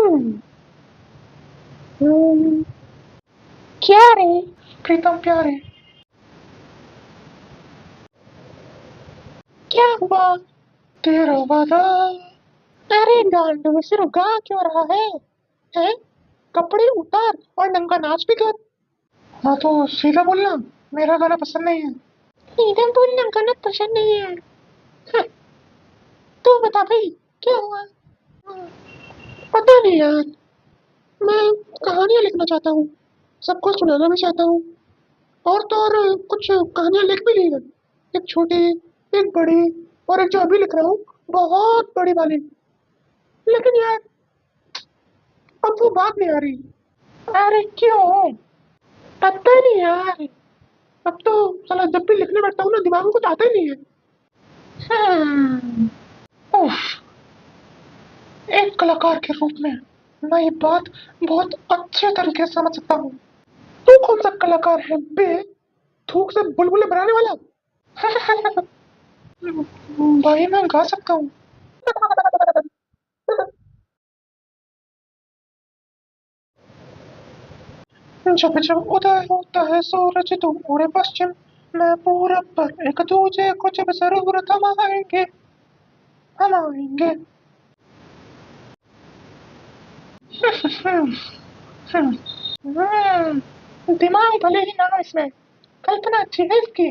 हम्म, हम्म, क्या रे? प्रीतम प्यारे, क्या हुआ? तेरा वादा। अरे गांडू, सिर्फ गा क्यों रहा है? हैं? कपड़े उतार और नंगा नाच भी कर। हाँ तो सीधा बोलना, मेरा गाना पसंद नहीं है। सीधा बोलना गाना पसंद नहीं है? हं, तू बता भाई, क्या हुआ? हम्म, पता नहीं यार, मैं कहानियां लिखना चाहता हूँ, सबको सुनाना भी चाहता हूँ। और तो और कुछ कहानियां लिख भी ली है। एक छोटी, एक बड़ी, और एक जो अभी लिख रहा हूँ, बहुत बड़ी वाली। लेकिन यार, अब वो बात नहीं आ रही। अरे क्यों? पता नहीं यार, अब तो साला जब भी लिखने बैठता हूँ ना, दिमाग में कुछ आता ही नहीं है। हम्म, उफ, एक कलाकार के रूप में मैं ये बात बहुत अच्छे तरीके से समझ सकता हूँ। तू कौन सा कलाकार है बे? थूक से बुलबुले बनाने वाला? भाई मैं गा सकता हूँ। जब जब उदय होता है सूरज तुम उड़े पश्चिम, मैं पूरब पर एक दूजे को जब जरूरत हम आएंगे, हम आएंगे। दिमाग भले ही ना हो इसमें, कल्पना अच्छी है इसकी।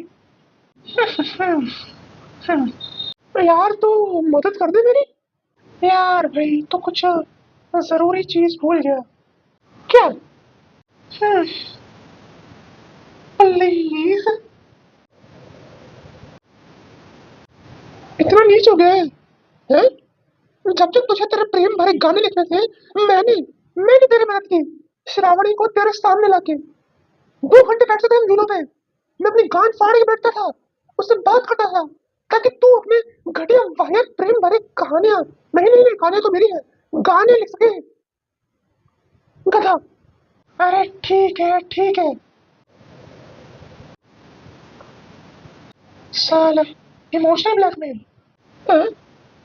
यार तू मदद कर दे मेरी। यार भाई तो कुछ जरूरी चीज भूल गया। क्या? प्लीज। इतना नीच हो गया है? हैं? जब जब तुझे तेरे प्रेम भरे गाने लिखने थे, मैंने मैंने तेरी मदद की। श्रावणी को तेरे सामने लाके 2 घंटे बैठते थे हम झूलों पे। मैं अपनी गांड फाड़ के बैठता था, उससे बात करता था, ताकि तू अपने घटिया वाहियात प्रेम भरे कहानियां, नहीं नहीं नहीं, कहानियां तो मेरी है, गाने लिख सके। गधा। अरे ठीक है ठीक है। साला इमोशनल ब्लैकमेल। हाँ?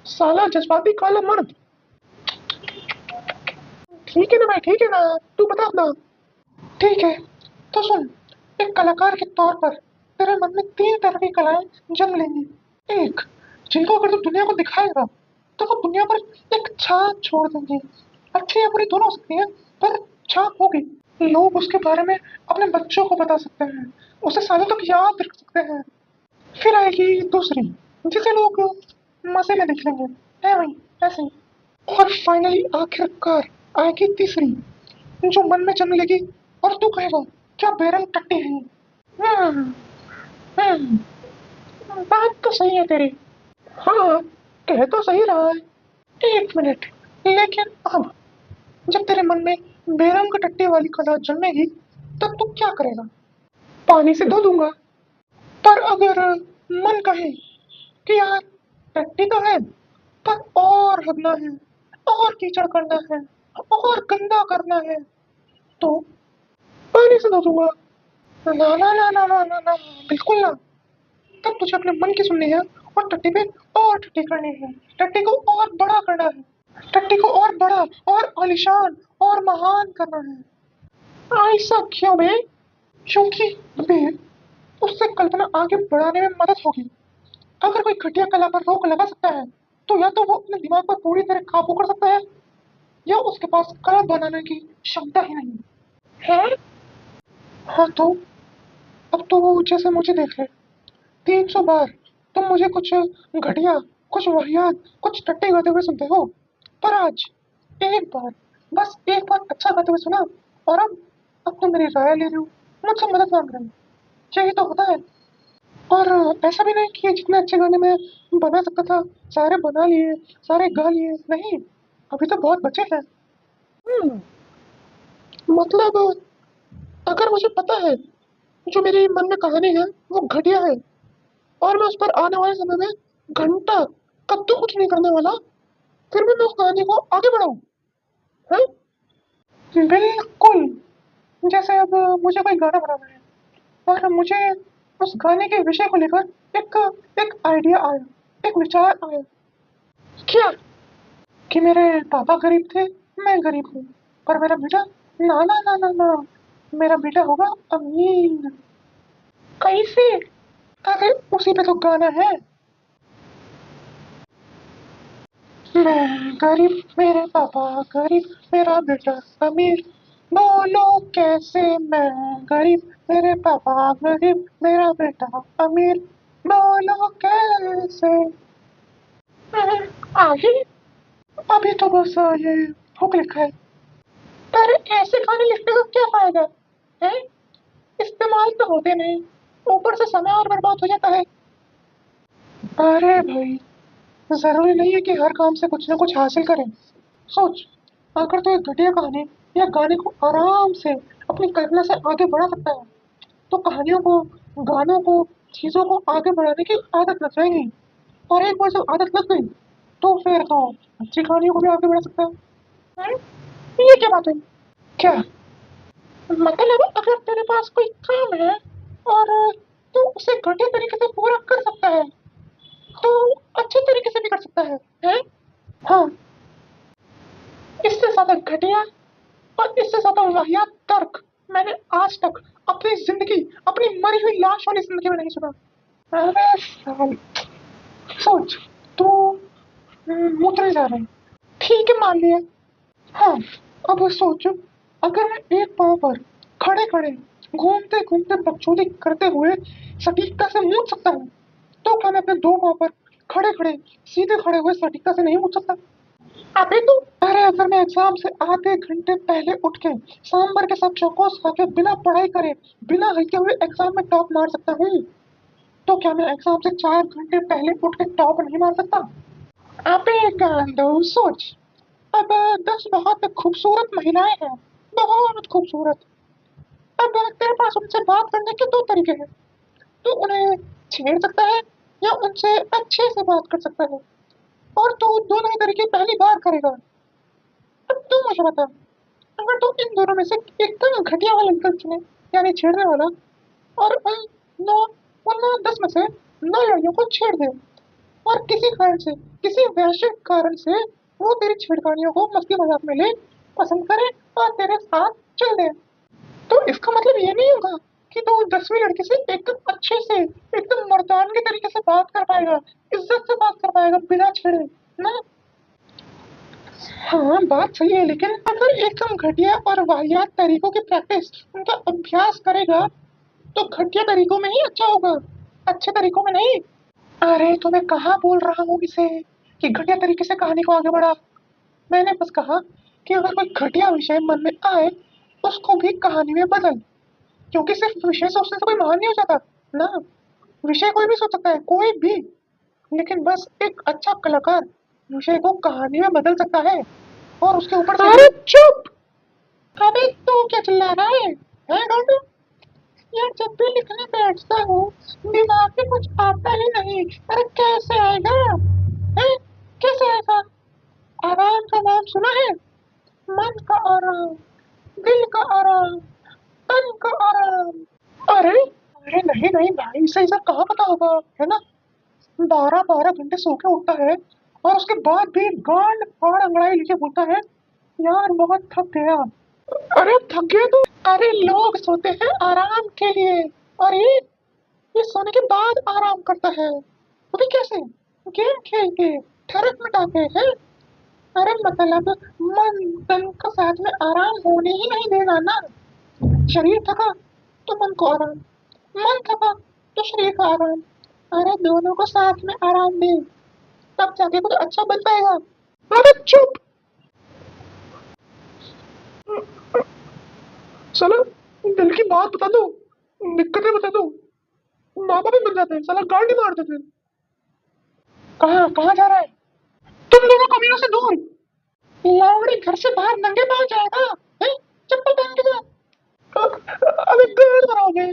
साला जज्बाती काला मर्द। ठीक है ना भाई, ठीक है ना, तू बता अपना। ठीक है, तो सुन, एक कलाकार के तौर पर तेरे मन में 3 तरह की कलाएं जन्म लेंगी। एक, जिनको अगर तू दुनिया को दिखाएगा तो वो दुनिया पर एक छाप छोड़ देंगे। अच्छी या बुरी दोनों हो सकती है, पर छाप होगी। लोग उसके बारे में अपने बच्चों को बता सकते हैं, उसे सालों तक याद रख सकते हैं। फिर आएगी दूसरी, जिसे लोग मजे में देख लेंगे, है वही, ऐसे ही। और फाइनली आखिरकार आएगी तीसरी, जो मन में जन्म लेगी, और तू कहेगा क्या बेरंग टट्टी है ये। हम्म, हम्म, बात तो सही है तेरी। हाँ, कह तो सही रहा है। 1 मिनट, लेकिन अब जब तेरे मन में बेरंग टट्टी वाली कला जन्मेगी, तब तू क्या करेगा? पानी से धो दूंगा। पर अगर मन कहे कि यार टट्टी तो है, पर और हगना है, और कीचड़ करना है, और गंदा करना है, तो पानी से धो दूंगा। ना ना ना ना ना ना ना, बिल्कुल ना। तब तुझे अपने मन की सुननी है, और टट्टी पे और टट्टी करनी है। टट्टी को और बड़ा करना है, टट्टी को और बड़ा, और आलिशान, और महान करना है। ऐसा क्यों बे? क्योंकि बे, उससे कल्पना आगे बढ़ाने में मदद होगी। अगर कोई घटिया कला पर रोक लगा सकता है, तो या तो वो अपने दिमाग पर पूरी तरह काबू कर सकता है, या उसके पास कला बनाने की क्षमता ही नहीं है। हाँ तो अब तो जैसे मुझे देख ले, 300 बार तुम मुझे कुछ घटिया, कुछ वाहियात, कुछ टट्टे गाते हुए सुनते हो, पर आज एक बार, बस एक बार अच्छा गाते हुए सुना, और अब तुम मेरी राय ले रहे हो, मुझसे मदद मांग रहे हो। यही तो होता है। और ऐसा भी नहीं कि जितने अच्छे गाने मैं बना सकता था, सारे बना लिए, सारे गा लिए, नहीं, अभी तो बहुत बचे हैं। हम्म, मतलब अगर मुझे पता है जो मेरी मन में कहानी है वो घटिया है, और मैं उस पर आने वाले समय में घंटा कद्दू कुछ नहीं करने वाला, फिर भी मैं उस कहानी को आगे बढ़ाऊं, है? बिल्कुल। जैसे अब मुझे कोई गाना बनाना है, और मुझे उस गाने के विषय को लेकर एक एक आइडिया आया, एक विचार आया। क्या? कि मेरे पापा गरीब थे, मैं गरीब हूँ, पर मेरा बेटा, ना ना ना ना ना, मेरा बेटा होगा अमीर। कैसे? अरे उसी पे तो गाना है। मैं गरीब, मेरे पापा गरीब, मेरा बेटा अमीर। बोलो कैसे? मैं गरीब, मेरे पापा गरीब, मेरा बेटा अमीर। बोलो कैसे? आगे? अभी तो बस ये हुक लिखा है। पर ऐसे गाने लिखने का क्या फायदा है? इस्तेमाल तो होते नहीं, ऊपर से समय और बर्बाद हो जाता है। अरे भाई, जरूरी नहीं है कि हर काम से कुछ ना कुछ हासिल करें। सोच, अगर तो एक घटिया कहानी या गाने को आराम से अपनी कल्पना से आगे बढ़ा सकता है, तो कहानियों को, गानों को, चीजों को आगे बढ़ाने की आदत लग जाएगी। और एक बार जब आदत लग गई, तो फिर तो अच्छी कहानियों को भी आगे बढ़ा सकता है। हैं? ये क्या बात है? क्या मतलब? अगर तेरे पास कोई काम है और तू उसे घटिया तरीके से पूरा कर सकता है, तो अच्छे तरीके से भी कर सकता है? हाँ, इससे ज्यादा घटिया और इससे ज्यादा वाहियात तर्क मैंने आज तक अपनी जिंदगी, अपनी मरी हुई लाश वाली जिंदगी में नहीं सुना। अरे साल, सोच, तू मुतने जा रहा है, ठीक है, मान लिया। हाँ, अब सोच, अगर मैं एक पाँव पर खड़े खड़े, घूमते घूमते, बकचोदी करते हुए सटीकता से मूत सकता हूँ, तो क्या मैं अपने दो पाँव पर खड़े खड़े, सीधे खड़े हुए सटीकता से नहीं मूत सकता? अबे तो, अरे अगर मैं एग्जाम से आधे घंटे पहले उठ के सांबर के साथ चौकोस खा के बिना पढ़ाई करे, बिना हल्के हुए एग्जाम में टॉप मार सकता हूँ, तो क्या मैं एग्जाम से 4 घंटे पहले उठ के टॉप नहीं मार सकता? अबे गांडू, सोच, अब 10 बहुत खूबसूरत महिलाएं हैं, बहुत खूबसूरत। अब तेरे पास उनसे बात करने के दो तरीके हैं। तू उन्हें छेड़ सकता है या उनसे अच्छे से बात कर सकता है, और तू दोनों ही तरीके पहली बार करेगा। अब तू मुझे बता, अगर तू इन दोनों में से एकदम घटिया वाला विकल्प चुने, यानी छेड़ने वाला, और नौ उन 10 में से 9 लड़कियों को छेड़ दे, और किसी कारण से, किसी वैश्विक कारण से वो तेरी छेड़खानियों को मस्ती मजाक में ले, पसंद करे और तेरे साथ चल दे, तो इसका मतलब ये नहीं होगा कि तू 10वीं लड़की से एकदम अच्छे से, एकदम मर्दानगी तरीके से बात कर पाएगा, इज्जत से बात कर पाएगा बिना छेड़े ना? हाँ, बात सही है, लेकिन अगर एकदम घटिया और वाहियात तरीकों की प्रैक्टिस, उनका अभ्यास करेगा, तो घटिया तरीकों में ही अच्छा होगा, अच्छे तरीकों में नहीं। अरे तो मैं कहाँ बोल रहा हूँ इसे कि घटिया तरीके से कहानी को आगे बढ़ा। मैंने बस कहा कि अगर कोई घटिया विषय मन में आए, उसको भी कहानी में बदल, क्योंकि सिर्फ विषय सोचने से कोई महान नहीं हो जाता ना। विषय कोई भी सोच सकता है, कोई भी, लेकिन बस एक अच्छा कलाकार विषय को कहानी में बदल सकता है, और उसके ऊपर से अरे चुप! अबे तू क्या चिल्ला रहा है गांडू? यार जब भी लिखने बैठता हूँ, दिमाग में कुछ आता ही नहीं। अरे कैसे आएगा? हैं? कैसे आएगा? आराम का नाम सुना है? मन का आराम, दिल का आराम, तन का आराम। अरे अरे नहीं नहीं भाई, इसे सब कहाँ पता होगा, है ना? 12-12 घंटे सो के उठता है, और उसके बाद भी गांड फाड़ अंगड़ाई लेके बोलता है, यार बहुत थक गया। अरे थक गया तो? अरे लोग सोते हैं आराम के लिए, और ये सोने के बाद आराम करता है, वो भी कैसे? गेम खेल के, ठरक मिटा के है। अरे मतलब मन तन को साथ में आराम होने ही नहीं देना ना। शरीर थका तो मन को आराम, मन थका तो शरीर का आराम। अरे दोनों को साथ में आराम दे, तब जाके कुछ अच्छा बन पाएगा। अरे चुप! साला, दिल की बात बता दो, दिक्कतें बता दो, माँ बाप भी बन जाते हैं, साला गांड ही मार देते हैं। कहाँ कहाँ जा रहा है? तुम दोनों कमीनों से दूर! लावड़ी घर से बाहर नंगे पाँव जाएगा? हैं? चप्पल पहन के जा। अबे गांड मरोगे।